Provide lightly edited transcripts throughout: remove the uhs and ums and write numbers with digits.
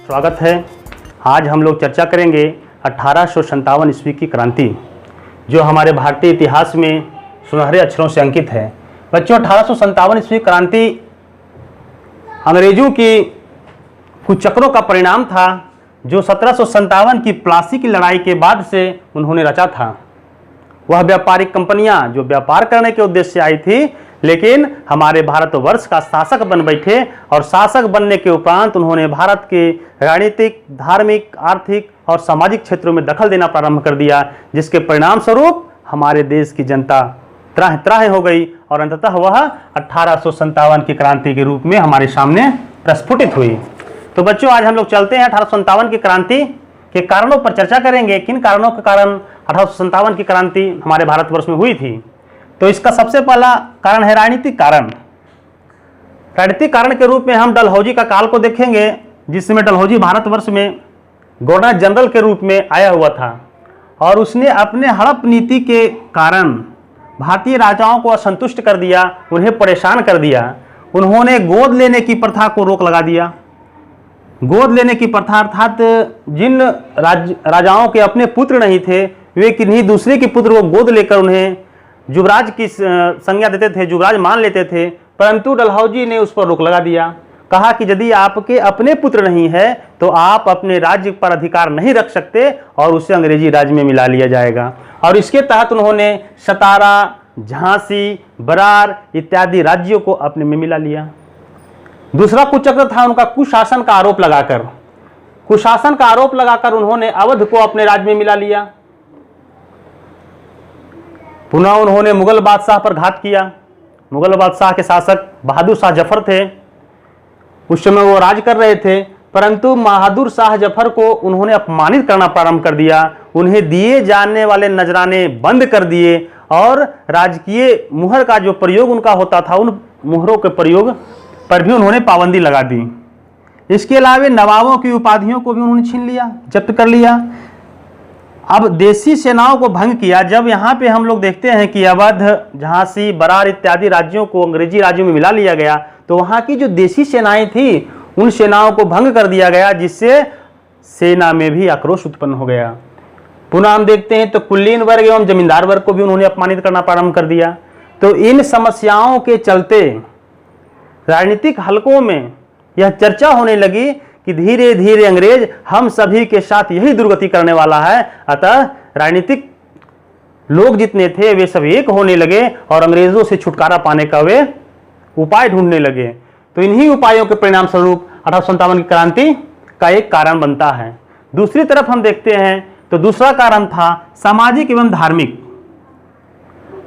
स्वागत है। आज हम लोग चर्चा करेंगे 1857 ईस्वी की क्रांति, जो हमारे भारतीय इतिहास में सुनहरे अक्षरों से अंकित है। बच्चों, 1857 ईस्वी क्रांति अंग्रेजों की कुचक्रों का परिणाम था, जो 1757 की प्लासी की लड़ाई के बाद से उन्होंने रचा था। वह व्यापारिक कंपनियां जो व्यापार करने के उद्देश्य से आई थी, लेकिन हमारे भारतवर्ष का शासक बन बैठे और शासक बनने के उपरांत उन्होंने भारत के राजनीतिक, धार्मिक, आर्थिक और सामाजिक क्षेत्रों में दखल देना प्रारंभ कर दिया, जिसके परिणाम स्वरूप हमारे देश की जनता त्राह त्राह हो गई और अंततः वह 1857 की क्रांति के रूप में हमारे सामने प्रस्फुटित हुई। तो बच्चों, आज हम लोग चलते हैं 1857 की क्रांति के कारणों पर चर्चा करेंगे। किन कारणों के कारण 1857 की क्रांति हमारे भारतवर्ष में हुई थी। तो इसका सबसे पहला कारण है राजनीतिक कारण। राजनीतिक कारण के रूप में हम डलहौजी का काल को देखेंगे, जिसमें डलहौजी भारतवर्ष में गवर्नर जनरल के रूप में आया हुआ था और उसने अपने हड़प नीति के कारण भारतीय राजाओं को असंतुष्ट कर दिया, उन्हें परेशान कर दिया। उन्होंने गोद लेने की प्रथा को रोक लगा दिया। गोद लेने की प्रथा अर्थात जिन राजाओं के अपने पुत्र नहीं थे, वे किन्हीं दूसरे के पुत्र को गोद लेकर उन्हें युवराज की संज्ञा देते थे, युवराज मान लेते थे। परंतु डलहौजी ने उस पर रोक लगा दिया। कहा कि यदि आपके अपने पुत्र नहीं है तो आप अपने राज्य पर अधिकार नहीं रख सकते और उसे अंग्रेजी राज्य में मिला लिया जाएगा। और इसके तहत उन्होंने सतारा, झांसी, बरार इत्यादि राज्यों को अपने में मिला लिया। दूसरा कुचक्र था उनका कुशासन का आरोप लगाकर। कुशासन का आरोप लगाकर उन्होंने अवध को अपने राज्य में मिला लिया। पुनः उन्होंने मुगल बादशाह पर घात किया। मुगल बादशाह के शासक बहादुर शाह जफर थे, उस समय वो राज कर रहे थे, परंतु बहादुर शाह जफर को उन्होंने अपमानित करना प्रारंभ कर दिया। उन्हें दिए जाने वाले नजराने बंद कर दिए और राजकीय मुहर का जो प्रयोग उनका होता था, उन मुहरों के प्रयोग पर भी उन्होंने पाबंदी लगा दी। इसके अलावा नवाबों की उपाधियों को भी उन्होंने छीन लिया, जब्त कर लिया। अब देशी सेनाओं को भंग किया। जब यहाँ पे हम लोग देखते हैं कि अवध, झांसी, बरार इत्यादि राज्यों को अंग्रेजी राज्यों में मिला लिया गया, तो वहाँ की जो देशी सेनाएं थी, उन सेनाओं को भंग कर दिया गया, जिससे सेना में भी आक्रोश उत्पन्न हो गया। पुनः हम देखते हैं तो कुलीन वर्ग एवं जमींदार वर्ग को भी उन्होंने अपमानित करना प्रारंभ कर दिया। तो इन समस्याओं के चलते राजनीतिक हलकों में यह चर्चा होने लगी कि धीरे धीरे अंग्रेज हम सभी के साथ यही दुर्गति करने वाला है। अतः राजनीतिक लोग जितने थे वे सब एक होने लगे और अंग्रेजों से छुटकारा पाने का वे उपाय ढूंढने लगे। तो इन्हीं उपायों के परिणाम स्वरूप 1857 की क्रांति का एक कारण बनता है। दूसरी तरफ हम देखते हैं तो दूसरा कारण था सामाजिक एवं धार्मिक।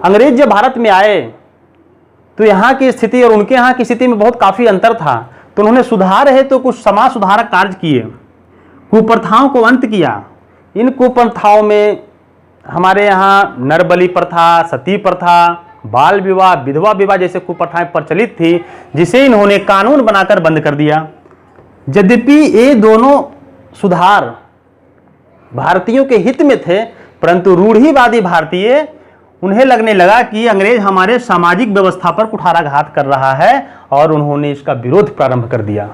अंग्रेज जब भारत में आए तो यहाँ की स्थिति और उनके यहाँ की स्थिति में बहुत काफी अंतर था। तो उन्होंने सुधार है तो कुछ समाज सुधारक कार्य किए, कुप्रथाओं को अंत किया। इन कुप्रथाओं में हमारे यहाँ नरबलि प्रथा, सती प्रथा, बाल विवाह, विधवा विवाह जैसे कुप्रथाएं प्रचलित थी, जिसे इन्होंने कानून बनाकर बंद कर दिया। यद्यपि ये दोनों सुधार भारतीयों के हित में थे, परंतु रूढ़िवादी भारतीय उन्हें लगने लगा कि अंग्रेज हमारे सामाजिक व्यवस्था पर कुठाराघात कर रहा है और उन्होंने इसका विरोध प्रारंभ कर दिया।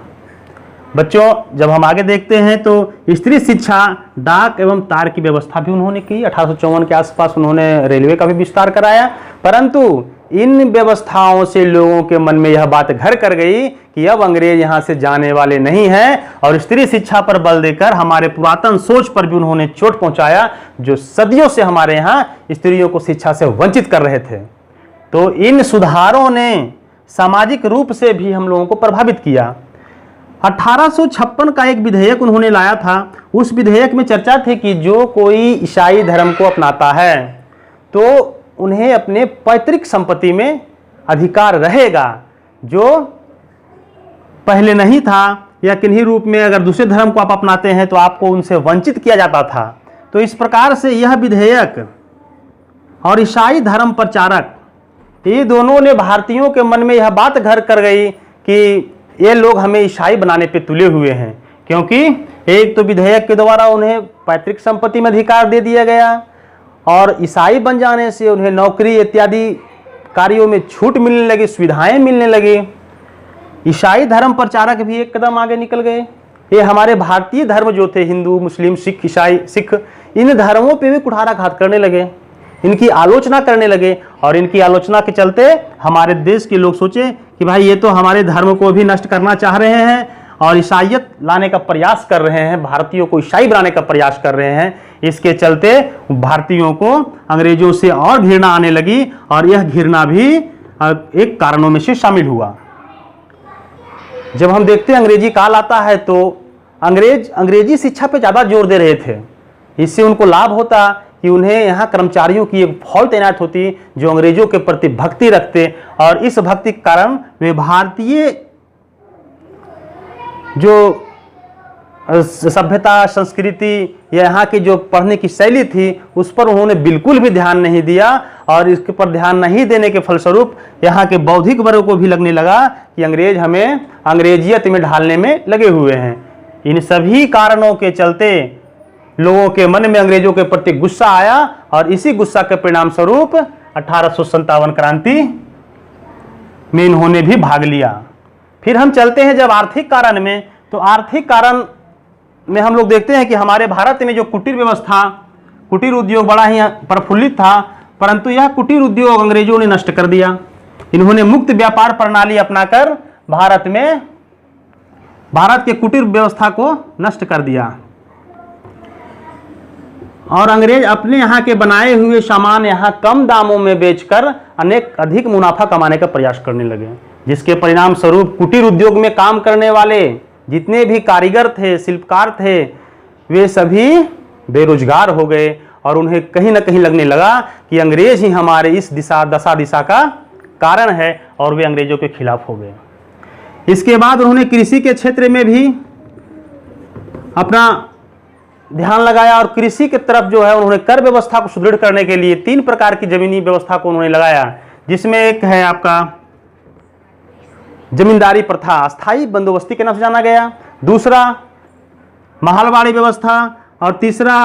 बच्चों, जब हम आगे देखते हैं तो स्त्री शिक्षा, डाक एवं तार की व्यवस्था भी उन्होंने की। 1854 के आसपास उन्होंने रेलवे का भी विस्तार कराया, परंतु इन व्यवस्थाओं से लोगों के मन में यह बात घर कर गई कि अब अंग्रेज यहाँ से जाने वाले नहीं हैं और स्त्री शिक्षा पर बल देकर हमारे पुरातन सोच पर भी उन्होंने चोट पहुंचाया, जो सदियों से हमारे यहाँ स्त्रियों को शिक्षा से वंचित कर रहे थे। तो इन सुधारों ने सामाजिक रूप से भी हम लोगों को प्रभावित किया। 1856 का एक विधेयक उन्होंने लाया था। उस विधेयक में चर्चा थी कि जो कोई ईसाई धर्म को अपनाता है तो उन्हें अपने पैतृक संपत्ति में अधिकार रहेगा, जो पहले नहीं था, या किन्हीं रूप में अगर दूसरे धर्म को आप अपनाते हैं तो आपको उनसे वंचित किया जाता था। तो इस प्रकार से यह विधेयक और ईसाई धर्म प्रचारक, ये दोनों ने भारतीयों के मन में यह बात घर कर गई कि ये लोग हमें ईसाई बनाने पे तुले हुए हैं, क्योंकि एक तो विधेयक के द्वारा उन्हें पैतृक संपत्ति में अधिकार दे दिया गया और ईसाई बन जाने से उन्हें नौकरी इत्यादि कार्यों में छूट मिलने लगी, सुविधाएं मिलने लगी। ईसाई धर्म प्रचारक भी एक कदम आगे निकल गए। ये हमारे भारतीय धर्म जो थे, हिंदू, मुस्लिम, सिख, ईसाई, सिख, इन धर्मों पे भी कुठाराघात करने लगे, इनकी आलोचना करने लगे। और इनकी आलोचना के चलते हमारे देश के लोग सोचे कि भाई ये तो हमारे धर्म को भी नष्ट करना चाह रहे हैं और ईसाइयत लाने का प्रयास कर रहे हैं, भारतीयों को ईसाई बनाने का प्रयास कर रहे हैं। इसके चलते भारतीयों को अंग्रेजों से और घृणा आने लगी और यह घृणा भी एक कारणों में से शामिल हुआ। जब हम देखते हैं अंग्रेजी काल आता है तो अंग्रेजी शिक्षा पे ज़्यादा जोर दे रहे थे। इससे उनको लाभ होता कि उन्हें यहाँ कर्मचारियों की एक फौज तैनात होती जो अंग्रेजों के प्रति भक्ति रखते, और इस भक्ति के कारण वे भारतीय जो सभ्यता, संस्कृति या यहाँ की जो पढ़ने की शैली थी उस पर उन्होंने बिल्कुल भी ध्यान नहीं दिया। और इसके पर ध्यान नहीं देने के फलस्वरूप यहाँ के बौद्धिक वर्ग को भी लगने लगा कि अंग्रेज हमें अंग्रेजियत में ढालने में लगे हुए हैं। इन सभी कारणों के चलते लोगों के मन में अंग्रेजों के प्रति गुस्सा आया और इसी गुस्सा के परिणाम स्वरूप 1857 क्रांति में इन्होंने भी भाग लिया। फिर हम चलते हैं जब आर्थिक कारण में, तो आर्थिक कारण में हम लोग देखते हैं कि हमारे भारत में जो कुटीर व्यवस्था, कुटीर उद्योग बड़ा ही प्रफुल्लित था, परंतु यह कुटीर उद्योग अंग्रेजों ने नष्ट कर दिया। इन्होंने मुक्त व्यापार प्रणाली अपनाकर भारत के कुटीर व्यवस्था को नष्ट कर दिया और अंग्रेज अपने यहाँ के बनाए हुए सामान यहाँ कम दामों में बेचकर अधिक मुनाफा कमाने का प्रयास करने लगे, जिसके परिणाम स्वरूप कुटीर उद्योग में काम करने वाले जितने भी कारीगर थे, शिल्पकार थे, वे सभी बेरोजगार हो गए और उन्हें कहीं ना कहीं लगने लगा कि अंग्रेज ही हमारे इस दशा दिशा का कारण है और वे अंग्रेजों के खिलाफ हो गए। इसके बाद उन्होंने कृषि के क्षेत्र में भी अपना ध्यान लगाया और कृषि की तरफ जो है उन्होंने कर व्यवस्था को सुदृढ़ करने के लिए 3 प्रकार की जमीनी व्यवस्था को उन्होंने लगाया, जिसमें एक है आपका जमींदारी प्रथा, अस्थायी बंदोबस्ती के नाम से जाना गया, दूसरा महलवाड़ी व्यवस्था और तीसरा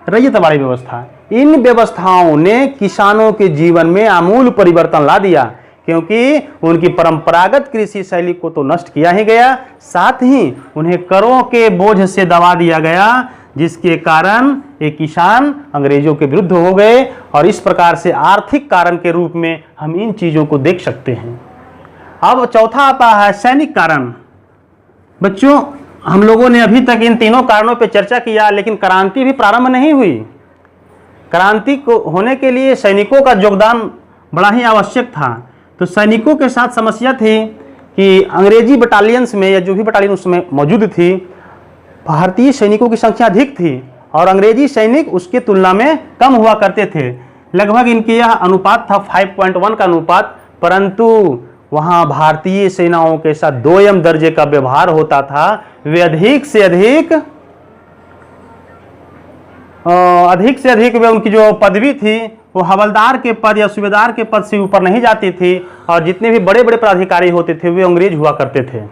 रैयतवाड़ी व्यवस्था। इन व्यवस्थाओं ने किसानों के जीवन में आमूल परिवर्तन ला दिया, क्योंकि उनकी परंपरागत कृषि शैली को तो नष्ट किया ही गया, साथ ही उन्हें करों के बोझ से दबा दिया गया, जिसके कारण एक किसान अंग्रेजों के विरुद्ध हो गए। और इस प्रकार से आर्थिक कारण के रूप में हम इन चीज़ों को देख सकते हैं। अब चौथा आता है सैनिक कारण। बच्चों, हम लोगों ने अभी तक इन तीनों कारणों पर चर्चा किया, लेकिन क्रांति भी प्रारंभ नहीं हुई। क्रांति को होने के लिए सैनिकों का योगदान बड़ा ही आवश्यक था। तो सैनिकों के साथ समस्या थी कि अंग्रेजी बटालियंस में या जो भी बटालियन उसमें मौजूद थी, भारतीय सैनिकों की संख्या अधिक थी और अंग्रेजी सैनिक उसके तुलना में कम हुआ करते थे। लगभग इनके यह अनुपात था 5.1 का अनुपात, परंतु वहाँ भारतीय सेनाओं के साथ 2m दर्जे का व्यवहार होता था। वे अधिक से अधिक वे उनकी जो पदवी थी वो हवलदार के पद या सूबेदार के पद से ऊपर नहीं जाती थी और जितने भी बड़े बड़े पदाधिकारी होते थे वे अंग्रेज हुआ करते थे।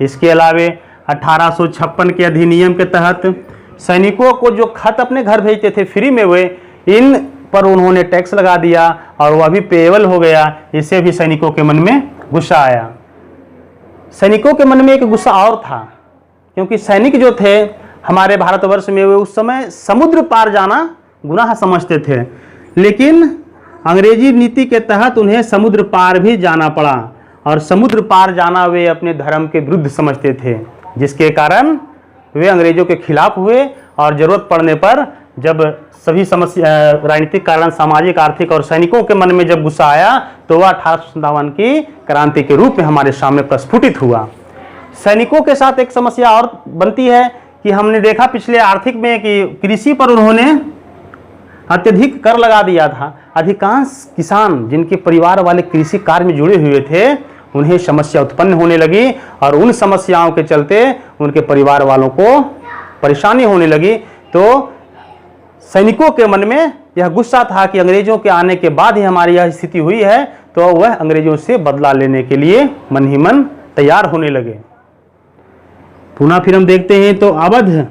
इसके अलावे 1856 के अधिनियम के तहत सैनिकों को जो खत अपने घर भेजते थे फ्री में, वे इन पर उन्होंने टैक्स लगा दिया और वह भी पेएबल हो गया। इससे भी सैनिकों के मन में गुस्सा आया। सैनिकों के मन में एक गुस्सा और था, क्योंकि सैनिक जो थे हमारे भारतवर्ष में, वे उस समय समुद्र पार जाना गुनाह समझते थे, लेकिन अंग्रेजी नीति के तहत उन्हें समुद्र पार भी जाना पड़ा और समुद्र पार जाना वे अपने धर्म के विरुद्ध समझते थे, जिसके कारण वे अंग्रेजों के खिलाफ हुए। और जरूरत पड़ने पर जब सभी समस्या, राजनीतिक कारण, सामाजिक, आर्थिक और सैनिकों के मन में जब गुस्सा आया तो वह 1857 की क्रांति के रूप में हमारे सामने प्रस्फुटित हुआ। सैनिकों के साथ एक समस्या और बनती है कि हमने देखा पिछले आर्थिक में कि कृषि पर उन्होंने अत्यधिक कर लगा दिया था। अधिकांश किसान जिनके परिवार वाले कृषि कार्य में जुड़े हुए थे, उन्हें समस्या उत्पन्न होने लगी और उन समस्याओं के चलते उनके परिवार वालों को परेशानी होने लगी। तो सैनिकों के मन में यह गुस्सा था कि अंग्रेजों के आने के बाद ही हमारी यह स्थिति हुई है, तो वह अंग्रेजों से बदला लेने के लिए मन ही मन तैयार होने लगे। पुनः फिर हम देखते हैं तो अवध,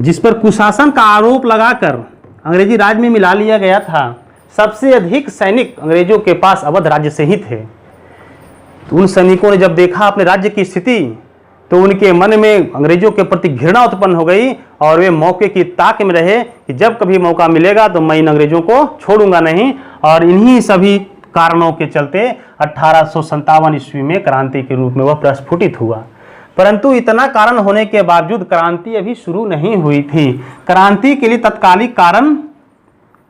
जिस पर कुशासन का आरोप लगाकर अंग्रेजी राज में मिला लिया गया था, सबसे अधिक सैनिक अंग्रेजों के पास अवध राज्य से ही थे। तो उन सैनिकों ने जब देखा अपने राज्य की स्थिति, तो उनके मन में अंग्रेजों के प्रति घृणा उत्पन्न हो गई और वे मौके की ताक में रहे कि जब कभी मौका मिलेगा तो मैं इन अंग्रेजों को छोड़ूंगा नहीं। और इन्हीं सभी कारणों के चलते 1857 ईस्वी में क्रांति के रूप में वह प्रस्फुटित हुआ। परंतु इतना कारण होने के बावजूद क्रांति अभी शुरू नहीं हुई थी। क्रांति के लिए तत्कालिक कारण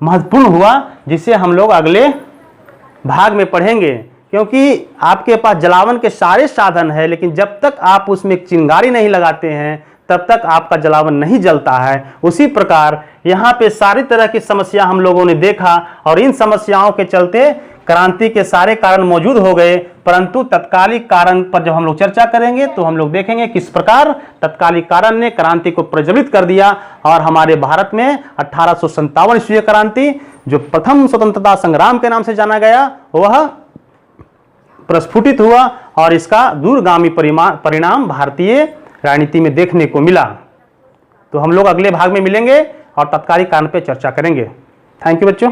महत्वपूर्ण हुआ, जिसे हम लोग अगले भाग में पढ़ेंगे। क्योंकि आपके पास जलावन के सारे साधन है, लेकिन जब तक आप उसमें एक चिंगारी नहीं लगाते हैं तब तक आपका जलावन नहीं जलता है। उसी प्रकार यहाँ पे सारी तरह की समस्या हम लोगों ने देखा और इन समस्याओं के चलते क्रांति के सारे कारण मौजूद हो गए। परंतु तत्कालिक कारण पर जब हम लोग चर्चा करेंगे तो हम लोग देखेंगे किस प्रकार तत्कालिक कारण ने क्रांति को प्रज्वलित कर दिया और हमारे भारत में 1857 ईस्वी क्रांति, जो प्रथम स्वतंत्रता संग्राम के नाम से जाना गया, वह प्रस्फुटित हुआ और इसका दूरगामी परिणाम भारतीय राजनीति में देखने को मिला। तो हम लोग अगले भाग में मिलेंगे और तत्कालिक कारण पर चर्चा करेंगे। थैंक यू बच्चों।